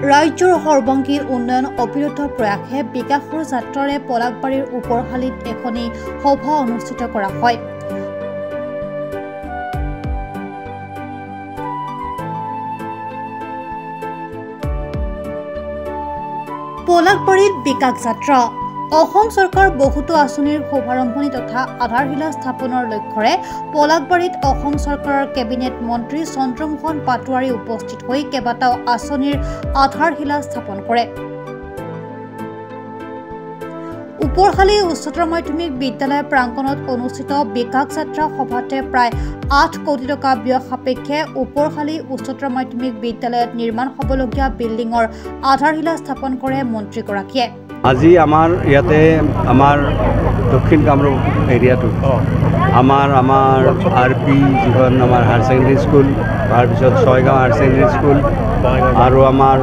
ৰাজ্যৰ সৰ্বাংগী উন্নয়ন অবিৰত প্ৰয়াসে বিকাশৰ যাত্ৰাৰে পলাকবাৰীৰ ওপৰশালীত এখনি সভা অনুষ্ঠিত কৰা হয়। পলাকবাৰীত বিকাশ যাত্ৰা অসম চৰকাৰ বহুতো আঁচনিৰ শুভাৰম্ভণি তথা আধাৰশিলা স্থাপনৰ লক্ষ্যৰে পলাকবাৰীত অসম চৰকাৰৰ কেবিনেট মন্ত্ৰী চন্দ্ৰমোহন পাটোৱাৰী উপস্থিত হৈ কেইবাটাও আঁচনিৰ আধাৰশিলা স্থাপন কৰে। ওপৰশালী উচ্চতৰ মাধ্যমিক বিদ্যালয় প্ৰাংগণত অনুষ্ঠিত বিকাশ যাত্ৰা সভাতে প্ৰায় 8 কোটি টকা ব্যয় সাপেক্ষে ওপৰশালী উচ্চতৰ মাধ্যমিক বিদ্যালয়ত নিৰ্মাণ হ'বলগীয়া বিল্ডিঙৰ আধাৰশিলা স্থাপন কৰে মন্ত্ৰীগৰাকীয়ে। আজি আমাৰ ইয়াতে আমাৰ দক্ষিণ কামৰূপ এৰিয়াটো আমাৰ RP যিখন আমাৰ হায়াৰ ছেকেণ্ডেৰী স্কুল, তাৰপিছত ছয়গাঁও হায়াৰ ছেকেণ্ডেৰী স্কুল আৰু আমাৰ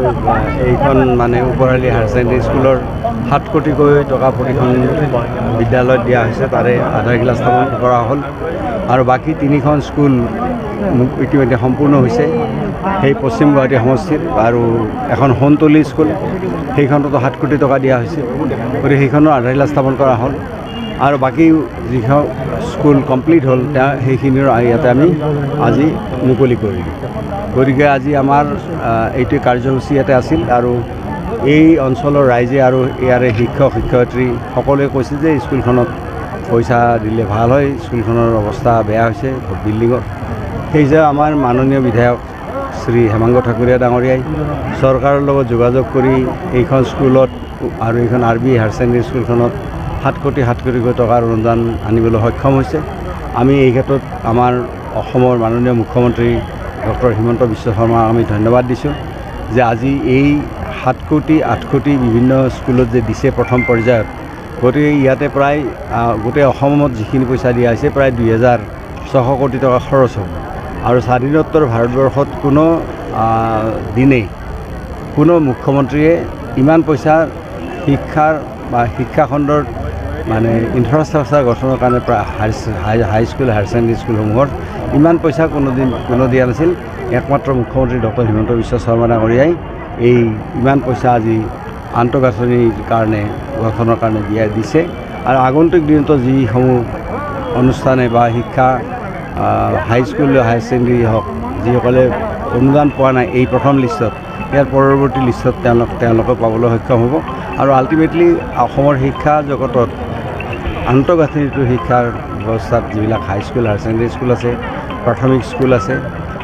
এইখন মানে ওপৰশালী হায়াৰ ছেকেণ্ডেৰী স্কুলৰ 7 কোটিকৈ টকা প্ৰতিখন বিদ্যালয়ত দিয়া হৈছে। তাৰে আধাৰশিলা স্থাপন কৰা হ'ল আৰু বাকী 3খন স্কুল ইতিমধ্যে সম্পূৰ্ণ হৈছে। সেই পশ্চিম গুৱাহাটী সমষ্টিত আৰু এখন সোণতলী স্কুল সেইখনতো 7 কোটি টকা দিয়া হৈছে। গতিকে সেইখনৰ আধাৰশিলা স্থাপন কৰা হ'ল আৰু বাকী যিখন স্কুল কমপ্লিট হ'ল সেইখিনিৰ ইয়াতে আমি আজি মুকলি কৰিলোঁ। গতিকে আজি আমাৰ এইটো কাৰ্যসূচী ইয়াতে আছিল আৰু এই অঞ্চলৰ ৰাইজে আৰু ইয়াৰে শিক্ষক শিক্ষয়িত্ৰী সকলোৱে কৈছে যে স্কুলখনত পইচা দিলে ভাল হয়, স্কুলখনৰ অৱস্থা বেয়া হৈছে বিল্ডিঙৰ। সেইযে আমাৰ মাননীয় বিধায়ক শ্ৰী হেমাংগ ঠাকুৰীয়া ডাঙৰীয়াই চৰকাৰৰ লগত যোগাযোগ কৰি এইখন স্কুলত আৰু এইখন RB হায়াৰ ছেকেণ্ডেৰী স্কুলখনত 7 কোটিকৈ টকাৰ অনুদান আনিবলৈ সক্ষম হৈছে। আমি এই ক্ষেত্ৰত আমাৰ অসমৰ মাননীয় মুখ্যমন্ত্ৰী ডক্টৰ হিমন্ত বিশ্ব শৰ্মাক আমি ধন্যবাদ দিছোঁ যে আজি এই 7 কোটি 8 কোটি বিভিন্ন স্কুলত যে দিছে প্ৰথম পৰ্যায়ত। গতিকে ইয়াতে প্ৰায় গোটেই অসমত যিখিনি পইচা দিয়া হৈছে প্ৰায় 2600 কোটি টকা খৰচ হ'ব আৰু স্বাধীনোত্তৰ ভাৰতবৰ্ষত কোনো দিনেই কোনো মুখ্যমন্ত্ৰীয়ে ইমান পইচা শিক্ষাৰ বা শিক্ষাখণ্ডৰ মানে ইনফ্ৰাষ্ট্ৰাকচাৰ গঠনৰ কাৰণে প্ৰায় হাইস্কুল হায়াৰ ছেকেণ্ডেৰী স্কুলসমূহত ইমান পইচা কোনো দিয়া নাছিল। একমাত্ৰ মুখ্যমন্ত্ৰী ডক্টৰ হিমন্ত বিশ্ব শৰ্মা ডাঙৰীয়াই এই ইমান পইচা আজি আন্তঃগাঁথনিৰ কাৰণে গঠনৰ কাৰণে দিছে আৰু আগন্তুক দিনতো যিসমূহ অনুষ্ঠানে বা শিক্ষা হাইস্কুল হায়াৰ ছেকেণ্ডেৰী হওক যিসকলে অনুদান পোৱা নাই এই প্ৰথম লিষ্টত, ইয়াৰ পৰৱৰ্তী লিষ্টত তেওঁলোকে পাবলৈ সক্ষম হ'ব আৰু আল্টিমেটলি অসমৰ শিক্ষা জগতত আন্তঃগাঁথনিটো শিক্ষাৰ ব্যৱস্থাত যিবিলাক হাইস্কুল হায়াৰ ছেকেণ্ডেৰী স্কুল আছে, প্ৰাথমিক স্কুল আছে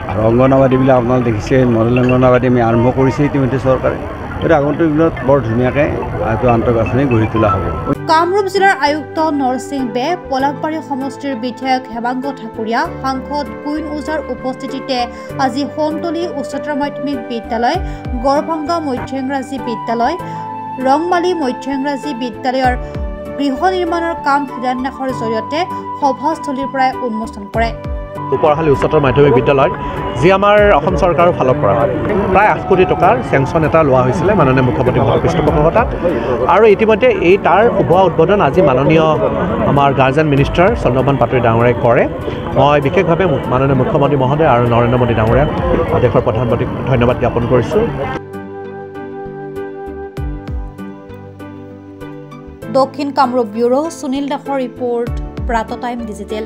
আৰু অংগনবাদীবিলাক আপোনালোকে দেখিছে মডেল অংগনবাদী আমি আৰম্ভ কৰিছে ইতিমধ্যে চৰকাৰে। গতিকে আগন্তুক দিনত বৰ ধুনীয়াকৈ এইটো আন্তঃগাঁথনি গঢ়ি তোলা হ'ব। কামৰূপ জিলাৰ আয়ুক্ত নৰসিং বে, পলাকবাৰী সমষ্টিৰ বিধায়ক হেমাংগ ঠাকুৰীয়া, সাংসদ কুইন ওজাৰ উপস্থিতিতে আজি সোণতলী উচ্চতৰ মাধ্যমিক বিদ্যালয়, গড়ভাংগা মধ্য ইংৰাজী বিদ্যালয়, ৰংমালী মধ্য ইংৰাজী বিদ্যালয়ৰ গৃহ নিৰ্মাণৰ কাম শিলান্যাসৰ জৰিয়তে সভাস্থলীৰ পৰাই উন্মোচন কৰে। ওপৰশালী উচ্চতৰ মাধ্যমিক বিদ্যালয়ত যি আমাৰ অসম চৰকাৰৰ ফালৰ পৰা প্ৰায় 8 কোটি টকাৰ চেংচন এটা লোৱা হৈছিলে মাননীয় মুখ্যমন্ত্ৰী পৃষ্ঠপোষকতাত আৰু ইতিমধ্যে এই তাৰ শুভ উদ্বোধন আজি মাননীয় আমাৰ গাৰ্জেন মিনিষ্টাৰ চন্দ্ৰমোহন পাটোৱাৰী ডাঙৰীয়াই কৰে। মই বিশেষভাৱে মাননীয় মুখ্যমন্ত্ৰী মহোদয় আৰু নৰেন্দ্ৰ মোদী ডাঙৰীয়াক দেশৰ প্ৰধানমন্ত্ৰীক ধন্যবাদ জ্ঞাপন কৰিছোঁ। দক্ষিণ কামৰূপ ব্যুৰো সুনীল দাসৰ ৰিপৰ্ট, প্ৰাত টাইম ডিজিটেল।